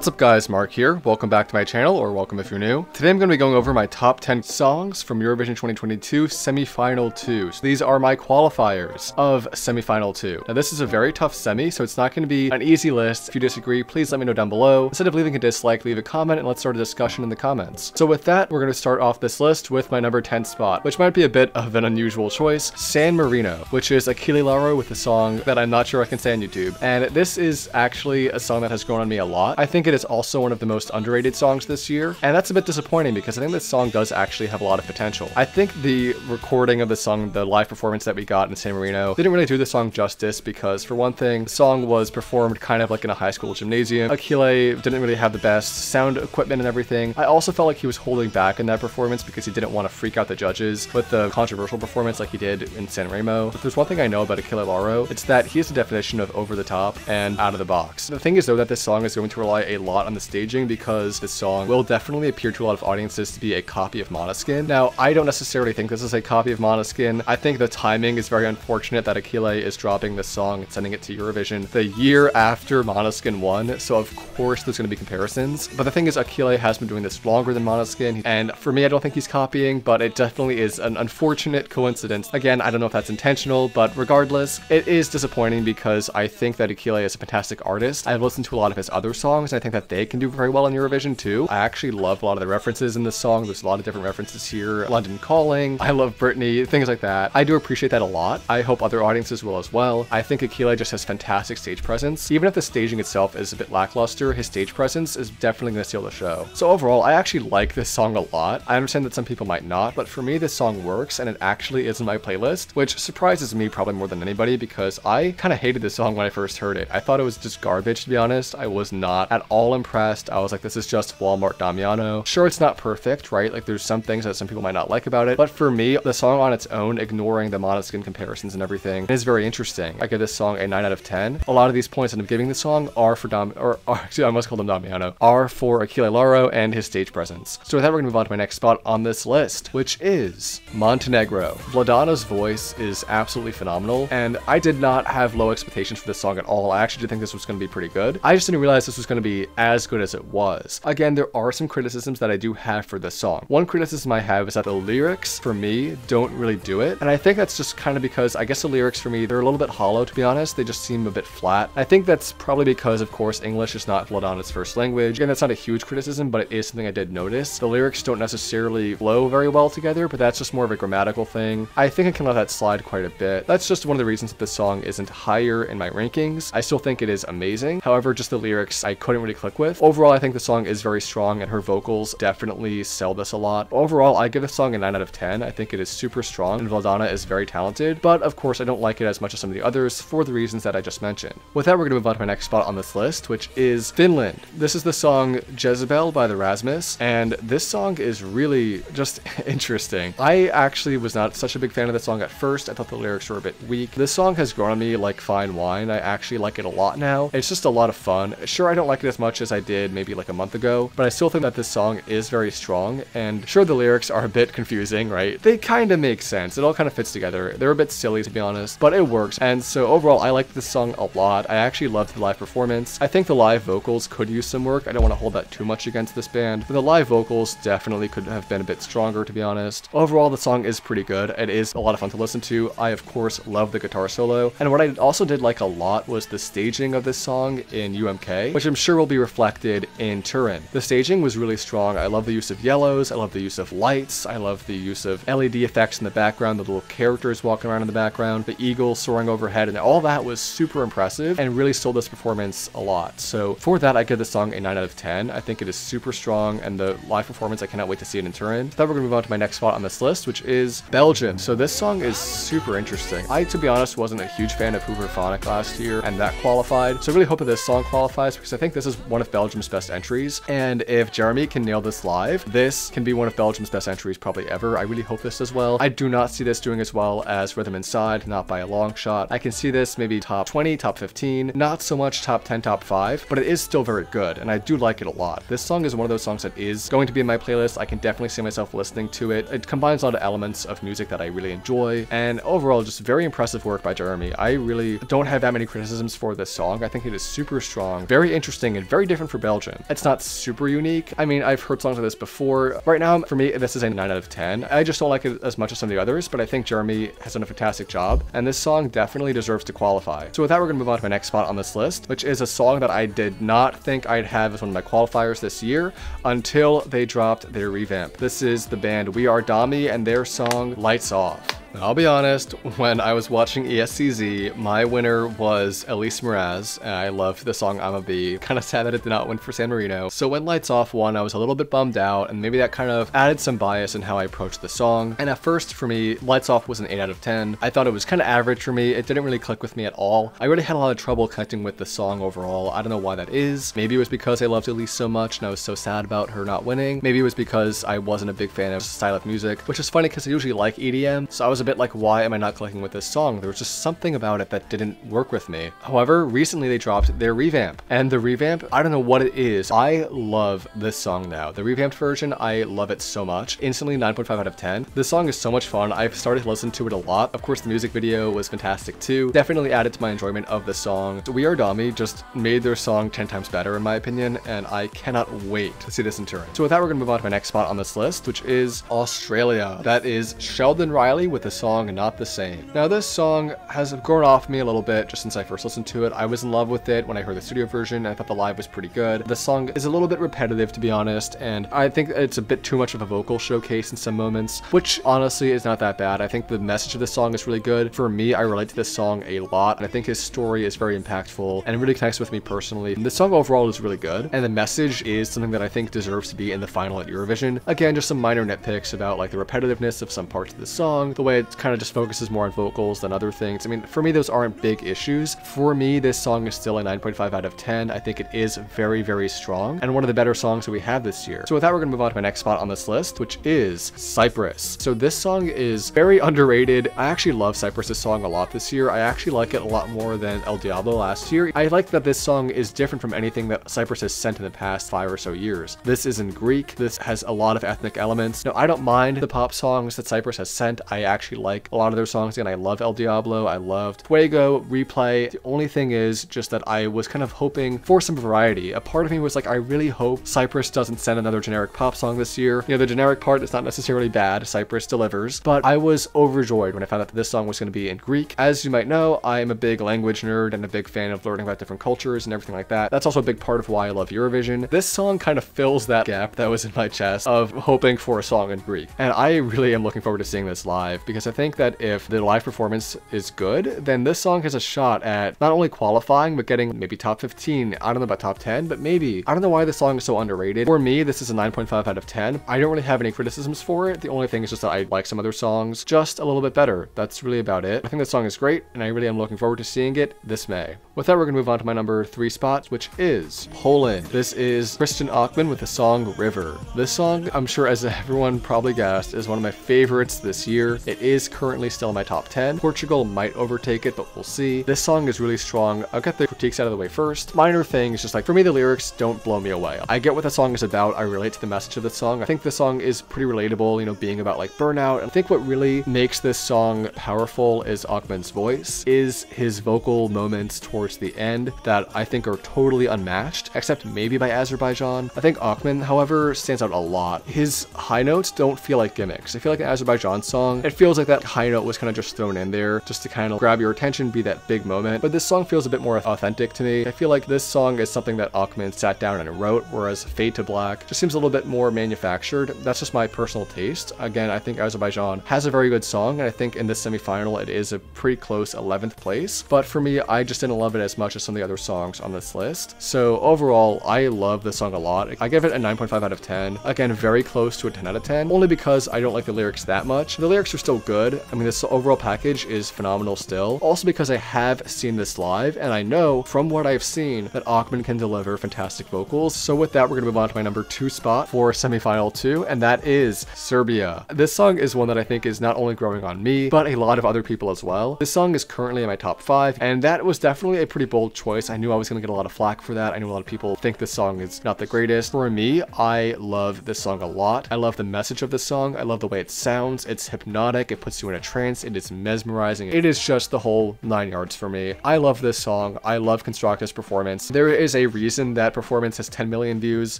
What's up guys, Mark here. Welcome back to my channel, or welcome if you're new. Today I'm going to be going over my top 10 songs from Eurovision 2022 Semi-Final 2. So these are my qualifiers of Semi-Final 2. Now this is a very tough semi, so it's not going to be an easy list. If you disagree, please let me know down below. Instead of leaving a dislike, leave a comment and let's start a discussion in the comments. So with that, we're going to start off this list with my number 10 spot, which might be a bit of an unusual choice, San Marino, which is Achille Lauro with a song that I'm not sure I can say on YouTube. And this is actually a song that has grown on me a lot. I think it is also one of the most underrated songs this year, and that's a bit disappointing because I think this song does actually have a lot of potential. I think the recording of the song, the live performance that we got in San Marino, didn't really do the song justice because, for one thing, the song was performed kind of like in a high school gymnasium. Achille didn't really have the best sound equipment and everything. I also felt like he was holding back in that performance because he didn't want to freak out the judges with the controversial performance like he did in San Remo. If there's one thing I know about Achille Lauro, it's that he is the definition of over the top and out of the box. The thing is though that this song is going to rely a lot on the staging because this song will definitely appear to a lot of audiences to be a copy of Måneskin. Now, I don't necessarily think this is a copy of Måneskin. I think the timing is very unfortunate that Achille is dropping this song and sending it to Eurovision the year after Måneskin won, so of course there's going to be comparisons. But the thing is, Achille has been doing this longer than Måneskin, and for me, I don't think he's copying, but it definitely is an unfortunate coincidence. Again, I don't know if that's intentional, but regardless, it is disappointing because I think that Achille is a fantastic artist. I've listened to a lot of his other songs, and I think that they can do very well in Eurovision too. I actually love a lot of the references in this song. There's a lot of different references here. London Calling, I love Britney, things like that. I do appreciate that a lot. I hope other audiences will as well. I think Achille just has fantastic stage presence. Even if the staging itself is a bit lackluster, his stage presence is definitely going to steal the show. So overall, I actually like this song a lot. I understand that some people might not, but for me, this song works and it actually is in my playlist, which surprises me probably more than anybody because I kind of hated this song when I first heard it. I thought it was just garbage, to be honest. I was not at all impressed. I was like, this is just Walmart Damiano. Sure, it's not perfect, right? Like there's some things that some people might not like about it, but for me, the song on its own, ignoring the Måneskin comparisons and everything, is very interesting. I give this song a 9 out of 10. A lot of these points that I'm giving the song are for I must call them Damiano, are for Achille Lauro and his stage presence. So with that, we're gonna move on to my next spot on this list, which is Montenegro. Vladana's voice is absolutely phenomenal, and I did not have low expectations for this song at all. I actually did think this was gonna be pretty good. I just didn't realize this was gonna be as good as it was. Again, there are some criticisms that I do have for this song. One criticism I have is that the lyrics, for me, don't really do it, and I think that's just kind of because, I guess the lyrics for me, they're a little bit hollow, to be honest. They just seem a bit flat. I think that's probably because, of course, English is not Vladana's first language. Again, that's not a huge criticism, but it is something I did notice. The lyrics don't necessarily flow very well together, but that's just more of a grammatical thing. I think I can let that slide quite a bit. That's just one of the reasons that this song isn't higher in my rankings. I still think it is amazing. However, just the lyrics I couldn't really click with. Overall, I think the song is very strong and her vocals definitely sell this a lot. Overall, I give the song a 9 out of 10. I think it is super strong and Vladana is very talented, but of course I don't like it as much as some of the others for the reasons that I just mentioned. With that, we're gonna move on to my next spot on this list, which is Finland. This is the song Jezebel by the Rasmus, and this song is really just interesting. I actually was not such a big fan of the song at first. I thought the lyrics were a bit weak. This song has grown on me like fine wine. I actually like it a lot now. It's just a lot of fun. Sure, I don't like it as much as I did maybe like a month ago, but I still think that this song is very strong, and sure, the lyrics are a bit confusing, right? They kind of make sense. It all kind of fits together. They're a bit silly, to be honest, but it works. And so overall, I like this song a lot. I actually loved the live performance. I think the live vocals could use some work. I don't want to hold that too much against this band, but the live vocals definitely could have been a bit stronger, to be honest. Overall, the song is pretty good. It is a lot of fun to listen to. I, of course, love the guitar solo. And what I also did like a lot was the staging of this song in UMK, which I'm sure will be reflected in Turin. The staging was really strong. I love the use of yellows. I love the use of lights. I love the use of LED effects in the background, the little characters walking around in the background, the eagle soaring overhead, and all that was super impressive and really sold this performance a lot. So for that, I give the song a 9 out of 10. I think it is super strong, and the live performance, I cannot wait to see it in Turin. Then we're gonna move on to my next spot on this list, which is Belgium. So this song is super interesting. I, to be honest, wasn't a huge fan of Hooverphonic last year, and that qualified. So I really hope that this song qualifies because I think this is one of Belgium's best entries. And if Jeremy can nail this live, this can be one of Belgium's best entries probably ever. I really hope this does well. I do not see this doing as well as Rhythm Inside, not by a long shot. I can see this maybe top 20, top 15, not so much top 10, top 5, but it is still very good, and I do like it a lot. This song is one of those songs that is going to be in my playlist. I can definitely see myself listening to it. It combines a lot of elements of music that I really enjoy, and overall, just very impressive work by Jeremy. I really don't have that many criticisms for this song. I think it is super strong, very interesting, and very different for Belgian. It's not super unique. I mean, I've heard songs like this before. Right now, for me, this is a 9 out of 10. I just don't like it as much as some of the others, but I think Jeremy has done a fantastic job, and this song definitely deserves to qualify. So with that, we're gonna move on to my next spot on this list, which is a song that I did not think I'd have as one of my qualifiers this year until they dropped their revamp. This is the band Are Domi and their song Lights Off. Now, I'll be honest, when I was watching ESCZ, my winner was Elise Mraz, and I loved the song I'm a Bee. Kind of sad that it did not win for San Marino. So when Lights Off won, I was a little bit bummed out, and maybe that kind of added some bias in how I approached the song. And at first, for me, Lights Off was an 8 out of 10. I thought it was kind of average for me. It didn't really click with me at all. I really had a lot of trouble connecting with the song overall. I don't know why that is. Maybe it was because I loved Elise so much, and I was so sad about her not winning. Maybe it was because I wasn't a big fan of style of music, which is funny because I usually like EDM, so I was a bit like, why am I not clicking with this song? There was just something about it that didn't work with me. However, recently they dropped their revamp, and the revamp, I don't know what it is. I love this song now. The revamped version, I love it so much. Instantly 9.5 out of 10. This song is so much fun. I've started to listen to it a lot. Of course, the music video was fantastic too. Definitely added to my enjoyment of the song. So Are Domi just made their song 10 times better in my opinion, and I cannot wait to see this in Turin. So with that, we're gonna move on to my next spot on this list, which is Australia. That is Sheldon Riley with the song Not the Same. Now, this song has grown off me a little bit just since I first listened to it. I was in love with it when I heard the studio version. I thought the live was pretty good. The song is a little bit repetitive, to be honest, and I think it's a bit too much of a vocal showcase in some moments, which honestly is not that bad. I think the message of this song is really good. For me, I relate to this song a lot, and I think his story is very impactful and really connects with me personally. And the song overall is really good, and the message is something that I think deserves to be in the final at Eurovision. Again, just some minor nitpicks about like the repetitiveness of some parts of the song, the way it kind of just focuses more on vocals than other things. I mean, for me, those aren't big issues. For me, this song is still a 9.5 out of 10. I think it is very, very strong and one of the better songs that we have this year. So with that, we're gonna move on to my next spot on this list, which is Cyprus. So this song is very underrated. I actually love Cyprus's song a lot this year. I actually like it a lot more than El Diablo last year. I like that this song is different from anything that Cyprus has sent in the past 5 or so years. This is in Greek. This has a lot of ethnic elements. Now, I don't mind the pop songs that Cyprus has sent. I actually like a lot of their songs, and I love El Diablo. I loved Fuego, Replay. The only thing is just that I was kind of hoping for some variety. A part of me was like, I really hope Cyprus doesn't send another generic pop song this year. You know, the generic part is not necessarily bad. Cyprus delivers, but I was overjoyed when I found out that this song was going to be in Greek. As you might know, I am a big language nerd and a big fan of learning about different cultures and everything like that. That's also a big part of why I love Eurovision. This song kind of fills that gap that was in my chest of hoping for a song in Greek. And I really am looking forward to seeing this live, because I think that if the live performance is good, then this song has a shot at not only qualifying, but getting maybe top 15. I don't know about top 10, but maybe. I don't know why this song is so underrated. For me, this is a 9.5 out of 10. I don't really have any criticisms for it. The only thing is just that I like some other songs just a little bit better. That's really about it. I think this song is great, and I really am looking forward to seeing it this May. With that, we're gonna move on to my number 3 spot, which is Poland. This is Krystian Ochman with the song River. This song, I'm sure as everyone probably guessed, is one of my favorites this year. It is currently still in my top 10. Portugal might overtake it, but we'll see. This song is really strong. I'll get the critiques out of the way first. Minor things, just like for me, the lyrics don't blow me away. I get what the song is about. I relate to the message of the song. I think the song is pretty relatable, you know, being about like burnout. I think what really makes this song powerful is Ochman's voice, is his vocal moments towards the end that I think are totally unmatched, except maybe by Azerbaijan. I think Ochman, however, stands out a lot. His high notes don't feel like gimmicks. I feel like an Azerbaijan song, it feels like that high note was kind of just thrown in there just to kind of grab your attention, be that big moment. But this song feels a bit more authentic to me. I feel like this song is something that Ochman sat down and wrote, whereas Fade to Black just seems a little bit more manufactured. That's just my personal taste. Again, I think Azerbaijan has a very good song, and I think in this semifinal it is a pretty close 11th place. But for me, I just didn't love it as much as some of the other songs on this list. So overall, I love this song a lot. I give it a 9.5 out of 10. Again, very close to a 10 out of 10, only because I don't like the lyrics that much. The lyrics are still good. I mean, this overall package is phenomenal still. Also because I have seen this live, and I know from what I've seen that Ochman can deliver fantastic vocals. So with that, we're gonna move on to my number 2 spot for semifinal 2, and that is Serbia. This song is one that I think is not only growing on me, but a lot of other people as well. This song is currently in my top 5, and that was definitely a pretty bold choice. I knew I was going to get a lot of flack for that. I know a lot of people think this song is not the greatest. For me, I love this song a lot. I love the message of this song. I love the way it sounds. It's hypnotic. It puts you in a trance. It is mesmerizing. It is just the whole 9 yards for me. I love this song. I love Konstrakta's performance. There is a reason that performance has 10 million views,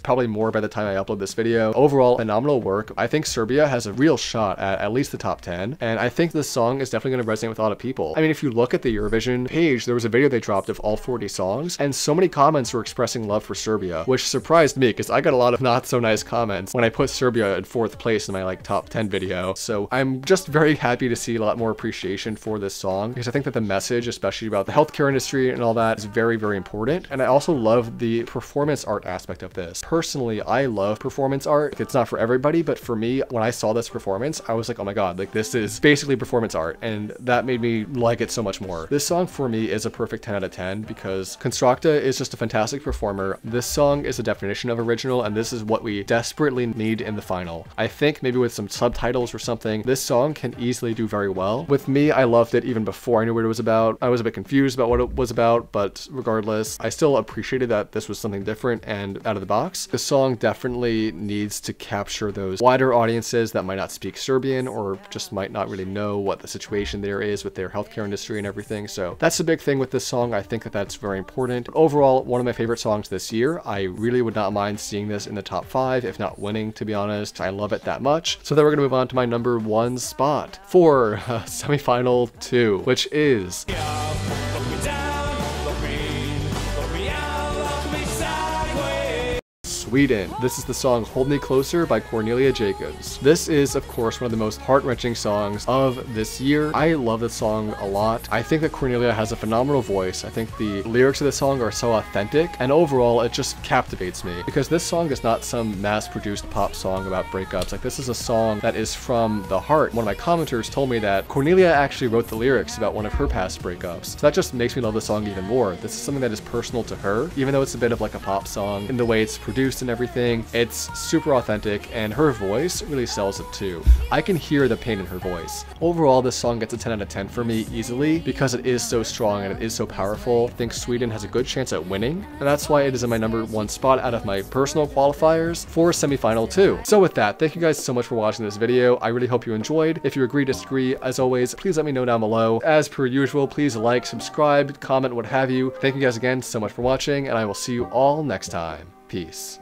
probably more by the time I upload this video. Overall, phenomenal work. I think Serbia has a real shot at least the top 10, and I think this song is definitely going to resonate with a lot of people. I mean, if you look at the Eurovision page, there was a video they dropped of all 40 songs, and so many comments were expressing love for Serbia, which surprised me because I got a lot of not so nice comments when I put Serbia in 4th place in my like top 10 video. So I'm just very happy to see a lot more appreciation for this song, because I think that the message, especially about the healthcare industry and all that, is very, very important. And I also love the performance art aspect of this. Personally, I love performance art. It's not for everybody, but for me, when I saw this performance, I was like, oh my god, like this is basically performance art, and that made me like it so much more. This song for me is a perfect 10 out of 10 because Konstrakta is just a fantastic performer. This song is a definition of original, and this is what we desperately need in the final. I think maybe with some subtitles or something, this song can easily do very well. With me, I loved it even before I knew what it was about. I was a bit confused about what it was about, but regardless, I still appreciated that this was something different and out of the box. The song definitely needs to capture those wider audiences that might not speak Serbian or just might not really know what the situation there is with their healthcare industry and everything. So that's the big thing with this song. I think that that's very important. But overall, one of my favorite songs this year. I really would not mind seeing this in the top 5, if not winning, to be honest. I love it that much. So then we're gonna move on to my number 1 spot for semifinal 2, which is Sweden. This is the song Hold Me Closer by Cornelia Jacobs. This is, of course, one of the most heart-wrenching songs of this year. I love this song a lot. I think that Cornelia has a phenomenal voice. I think the lyrics of the song are so authentic, and overall, it just captivates me because this song is not some mass-produced pop song about breakups. Like, this is a song that is from the heart. One of my commenters told me that Cornelia actually wrote the lyrics about one of her past breakups. So that just makes me love the song even more. This is something that is personal to her, even though it's a bit of like a pop song in the way it's produced and everything. It's super authentic, and her voice really sells it too. I can hear the pain in her voice. Overall, this song gets a 10 out of 10 for me easily because it is so strong and it is so powerful. I think Sweden has a good chance at winning, and that's why it is in my number 1 spot out of my personal qualifiers for semifinal 2. So with that, thank you guys so much for watching this video. I really hope you enjoyed. If you agree, disagree, as always, please let me know down below. As per usual, please like, subscribe, comment, what have you. Thank you guys again so much for watching, and I will see you all next time. Peace.